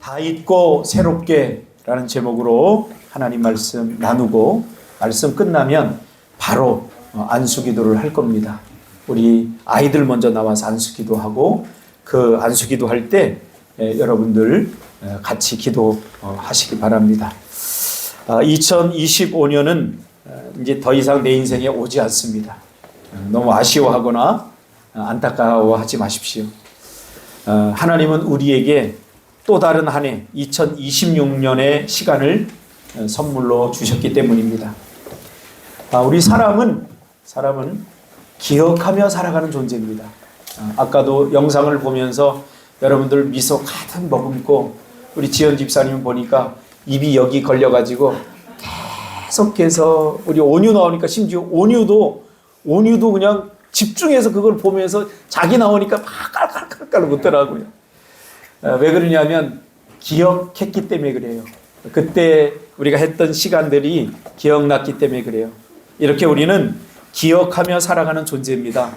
다 잊고 새롭게 라는 제목으로 하나님 말씀 나누고 말씀 끝나면 바로 안수기도를 할 겁니다. 우리 아이들 먼저 나와서 안수기도하고 그 안수기도 할 때 여러분들 같이 기도하시기 바랍니다. 2025년은 이제 더 이상 내 인생에 오지 않습니다. 너무 아쉬워하거나 안타까워하지 마십시오. 하나님은 우리에게 또 다른 한 해 2026년의 시간을 선물로 주셨기 때문입니다. 우리 사람은 기억하며 살아가는 존재입니다. 아까도 영상을 보면서 여러분들 미소 가득 머금고 우리 지연 집사님 보니까 입이 여기 걸려가지고 계속해서 우리 온유 나오니까 심지어 온유도 그냥 집중해서 그걸 보면서 자기 나오니까 막 깔깔깔깔 웃더라고요. 왜 그러냐면 기억했기 때문에 그래요. 그때 우리가 했던 시간들이 기억났기 때문에 그래요. 이렇게 우리는 기억하며 살아가는 존재입니다.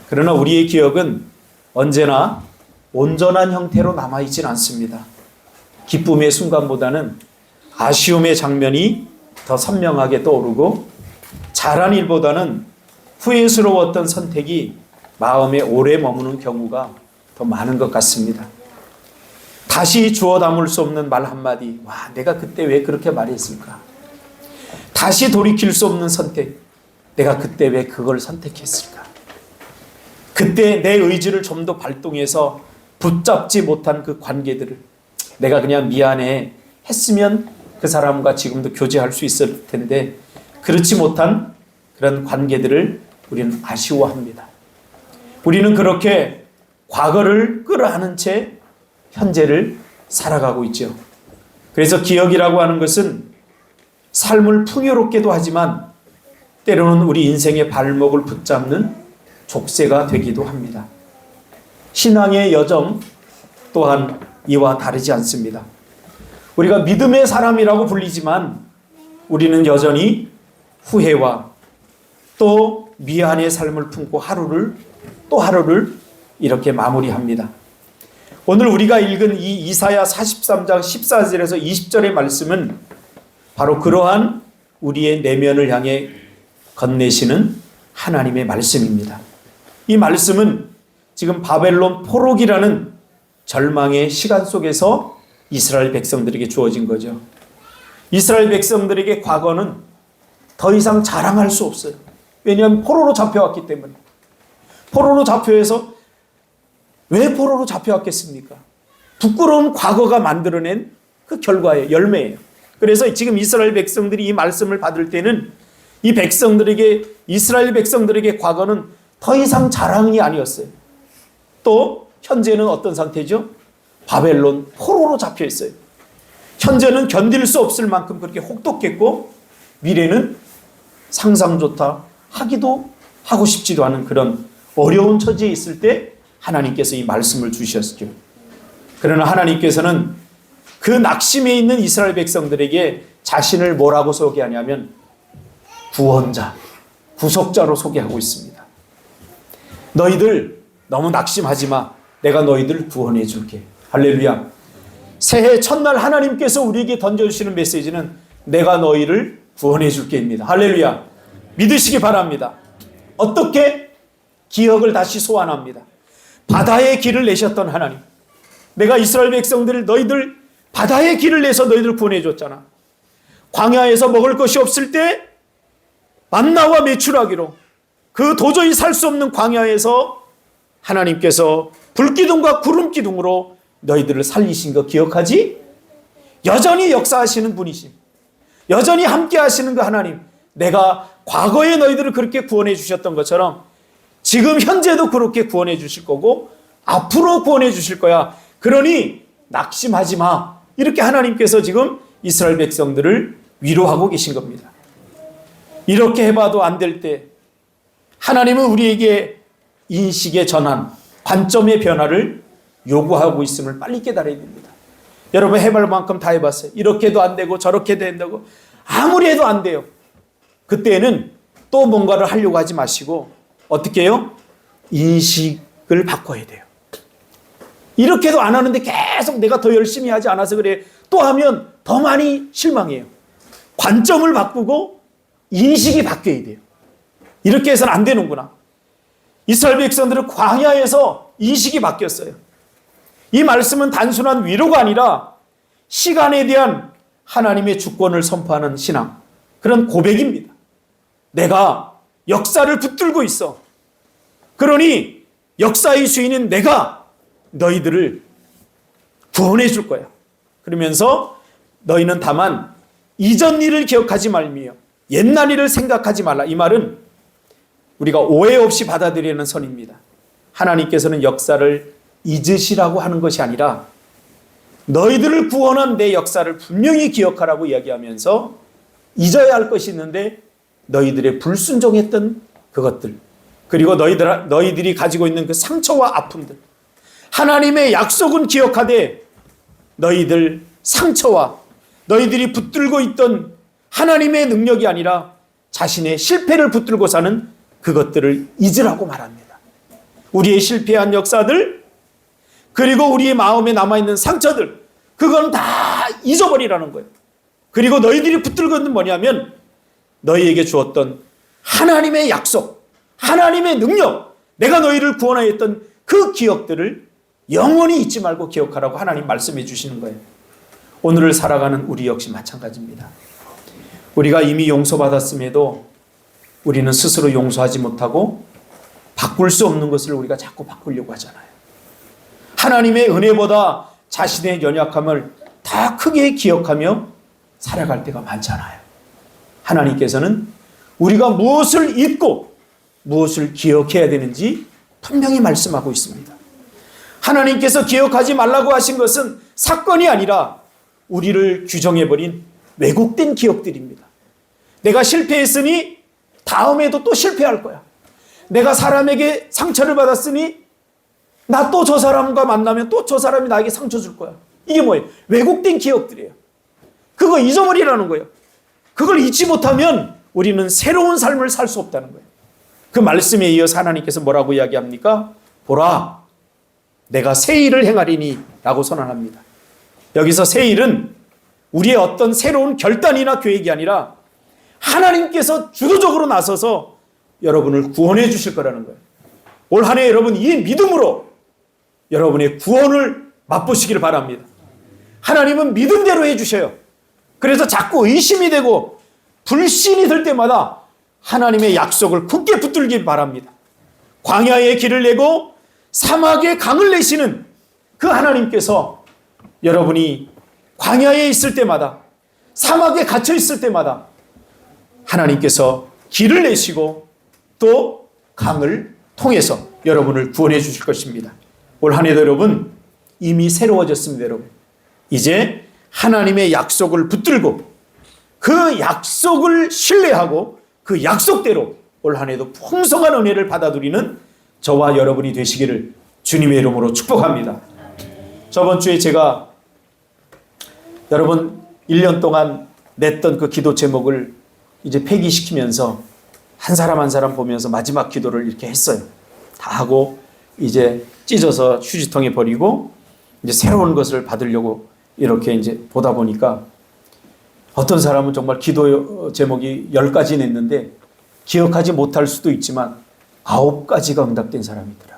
그러나 우리의 기억은 언제나 온전한 형태로 남아있지는 않습니다. 기쁨의 순간보다는 아쉬움의 장면이 더 선명하게 떠오르고 잘한 일보다는 후회스러웠던 선택이 마음에 오래 머무는 경우가 더 많은 것 같습니다. 다시 주워 담을 수 없는 말 한마디, 와, 내가 그때 왜 그렇게 말했을까? 다시 돌이킬 수 없는 선택, 내가 그때 왜 그걸 선택했을까? 그때 내 의지를 좀 더 발동해서 붙잡지 못한 그 관계들을 내가 그냥 미안해 했으면 그 사람과 지금도 교제할 수 있을 텐데 그렇지 못한 그런 관계들을 우리는 아쉬워합니다. 우리는 그렇게 과거를 끌어안은 채 현재를 살아가고 있죠. 그래서 기억이라고 하는 것은 삶을 풍요롭게도 하지만 때로는 우리 인생의 발목을 붙잡는 족쇄가 되기도 합니다. 신앙의 여정 또한 이와 다르지 않습니다. 우리가 믿음의 사람이라고 불리지만 우리는 여전히 후회와 또 미안의 삶을 품고 하루를 이렇게 마무리합니다. 오늘 우리가 읽은 이 이사야 43장 14절에서 20절의 말씀은 바로 그러한 우리의 내면을 향해 건네시는 하나님의 말씀입니다. 이 말씀은 지금 바벨론 포로기라는 절망의 시간 속에서 이스라엘 백성들에게 주어진 거죠. 이스라엘 백성들에게 과거는 더 이상 자랑할 수 없어요. 왜냐하면 포로로 잡혀왔기 때문에. 포로로 잡혀해서 왜 포로로 잡혀왔겠습니까? 부끄러운 과거가 만들어낸 그 결과예요. 열매예요. 그래서 지금 이스라엘 백성들이 이 말씀을 받을 때는 이 백성들에게, 이스라엘 백성들에게 과거는 더 이상 자랑이 아니었어요. 또 현재는 어떤 상태죠? 바벨론 포로로 잡혀 있어요. 현재는 견딜 수 없을 만큼 그렇게 혹독했고 미래는 상상조차 하기도 하고 싶지도 않은 그런 어려운 처지에 있을 때 하나님께서 이 말씀을 주셨죠. 그러나 하나님께서는 그 낙심에 있는 이스라엘 백성들에게 자신을 뭐라고 소개하냐면 구원자, 구속자로 소개하고 있습니다. 너희들 너무 낙심하지 마. 내가 너희들 구원해 줄게. 할렐루야. 새해 첫날 하나님께서 우리에게 던져주시는 메시지는 내가 너희를 구원해 줄게입니다. 할렐루야. 믿으시기 바랍니다. 어떻게? 기억을 다시 소환합니다. 바다의 길을 내셨던 하나님. 내가 이스라엘 백성들을 너희들 바다의 길을 내서 너희들 구원해 줬잖아. 광야에서 먹을 것이 없을 때 만나와 메추라기로 그 도저히 살 수 없는 광야에서 하나님께서 불기둥과 구름기둥으로 너희들을 살리신 거 기억하지? 여전히 역사하시는 분이신, 여전히 함께 하시는 그 하나님, 내가 과거에 너희들을 그렇게 구원해 주셨던 것처럼 지금 현재도 그렇게 구원해 주실 거고 앞으로 구원해 주실 거야. 그러니 낙심하지 마. 이렇게 하나님께서 지금 이스라엘 백성들을 위로하고 계신 겁니다. 이렇게 해봐도 안 될 때 하나님은 우리에게 인식의 전환, 관점의 변화를 요구하고 있음을 빨리 깨달아야 됩니다. 여러분 해볼 만큼 다 해봤어요. 이렇게도 안 되고 저렇게도 된다고 아무리 해도 안 돼요. 그때는 또 뭔가를 하려고 하지 마시고 어떻게 해요? 인식을 바꿔야 돼요. 이렇게도 안 하는데 계속 내가 더 열심히 하지 않아서 그래. 또 하면 더 많이 실망해요. 관점을 바꾸고 인식이 바뀌어야 돼요. 이렇게 해서는 안 되는구나. 이스라엘 백성들은 광야에서 인식이 바뀌었어요. 이 말씀은 단순한 위로가 아니라 시간에 대한 하나님의 주권을 선포하는 신앙, 그런 고백입니다. 내가 역사를 붙들고 있어. 그러니 역사의 주인인 내가 너희들을 구원해 줄 거야. 그러면서 너희는 다만 이전 일을 기억하지 말며 옛날 일을 생각하지 말라. 이 말은 우리가 오해 없이 받아들이는 선입니다. 하나님께서는 역사를 잊으시라고 하는 것이 아니라 너희들을 구원한 내 역사를 분명히 기억하라고 이야기하면서 잊어야 할 것이 있는데 너희들의 불순종했던 그것들, 그리고 너희들이 가지고 있는 그 상처와 아픔들, 하나님의 약속은 기억하되 너희들 상처와 너희들이 붙들고 있던 하나님의 능력이 아니라 자신의 실패를 붙들고 사는 그것들을 잊으라고 말합니다. 우리의 실패한 역사들, 그리고 우리의 마음에 남아있는 상처들, 그건 다 잊어버리라는 거예요. 그리고 너희들이 붙들고 있는 뭐냐면 너희에게 주었던 하나님의 약속, 하나님의 능력, 내가 너희를 구원하였던 그 기억들을 영원히 잊지 말고 기억하라고 하나님 말씀해 주시는 거예요. 오늘을 살아가는 우리 역시 마찬가지입니다. 우리가 이미 용서받았음에도 우리는 스스로 용서하지 못하고 바꿀 수 없는 것을 우리가 자꾸 바꾸려고 하잖아요. 하나님의 은혜보다 자신의 연약함을 더 크게 기억하며 살아갈 때가 많잖아요. 하나님께서는 우리가 무엇을 잊고 무엇을 기억해야 되는지 분명히 말씀하고 있습니다. 하나님께서 기억하지 말라고 하신 것은 사건이 아니라 우리를 규정해버린 왜곡된 기억들입니다. 내가 실패했으니 다음에도 또 실패할 거야. 내가 사람에게 상처를 받았으니 나 또 저 사람과 만나면 또 저 사람이 나에게 상처 줄 거야. 이게 뭐예요? 왜곡된 기억들이에요. 그거 잊어버리라는 거예요. 그걸 잊지 못하면 우리는 새로운 삶을 살 수 없다는 거예요. 그 말씀에 이어서 하나님께서 뭐라고 이야기합니까? 보라, 내가 새 일을 행하리니 라고 선언합니다. 여기서 새 일은 우리의 어떤 새로운 결단이나 계획이 아니라 하나님께서 주도적으로 나서서 여러분을 구원해 주실 거라는 거예요. 올 한 해 여러분 이 믿음으로 여러분의 구원을 맛보시기를 바랍니다. 하나님은 믿음대로 해주셔요. 그래서 자꾸 의심이 되고 불신이 들 때마다 하나님의 약속을 굳게 붙들길 바랍니다. 광야에 길을 내고 사막에 강을 내시는 그 하나님께서 여러분이 광야에 있을 때마다, 사막에 갇혀 있을 때마다 하나님께서 길을 내시고 또 강을 통해서 여러분을 구원해 주실 것입니다. 올 한 해도 여러분 이미 새로워졌습니다. 여러분 이제 하나님의 약속을 붙들고 그 약속을 신뢰하고 그 약속대로 올 한 해도 풍성한 은혜를 받아들이는 저와 여러분이 되시기를 주님의 이름으로 축복합니다. 저번 주에 제가 여러분 1년 동안 냈던 그 기도 제목을 이제 폐기시키면서 한 사람 한 사람 보면서 마지막 기도를 이렇게 했어요. 다 하고 이제 찢어서 휴지통에 버리고 이제 새로운 것을 받으려고 이렇게 이제 보다 보니까 어떤 사람은 정말 기도 제목이 10가지 냈는데 기억하지 못할 수도 있지만 9가지가 응답된 사람이더라고요.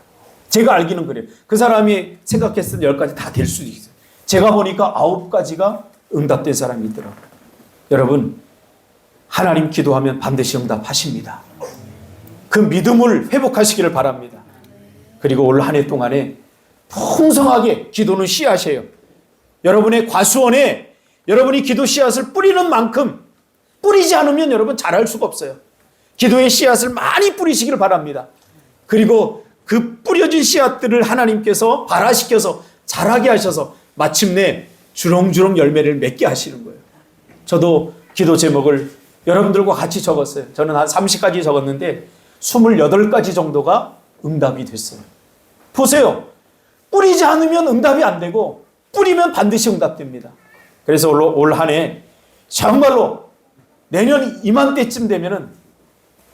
제가 알기는 그래요. 그 사람이 생각했을 때 10가지 다 될 수도 있어요. 제가 보니까 9가지가 응답된 사람이 있더라고요. 여러분 하나님 기도하면 반드시 응답하십니다. 그 믿음을 회복하시기를 바랍니다. 그리고 올 한 해 동안에 풍성하게 기도는 씨앗이에요. 여러분의 과수원에 여러분이 기도 씨앗을 뿌리는 만큼 뿌리지 않으면 여러분 잘할 수가 없어요. 기도의 씨앗을 많이 뿌리시기를 바랍니다. 그리고 그 뿌려진 씨앗들을 하나님께서 발화시켜서 자라게 하셔서 마침내 주렁주렁 열매를 맺게 하시는 거예요. 저도 기도 제목을 여러분들과 같이 적었어요. 저는 한 30가지 적었는데 28가지 정도가 응답이 됐어요. 보세요. 뿌리지 않으면 응답이 안 되고 뿌리면 반드시 응답됩니다. 그래서 올 한 해 정말로 내년 이맘때쯤 되면은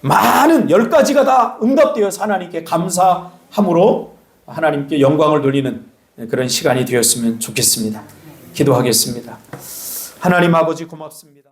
많은 10가지가 다 응답되어서 하나님께 감사함으로 하나님께 영광을 돌리는 그런 시간이 되었으면 좋겠습니다. 기도하겠습니다. 하나님 아버지 고맙습니다.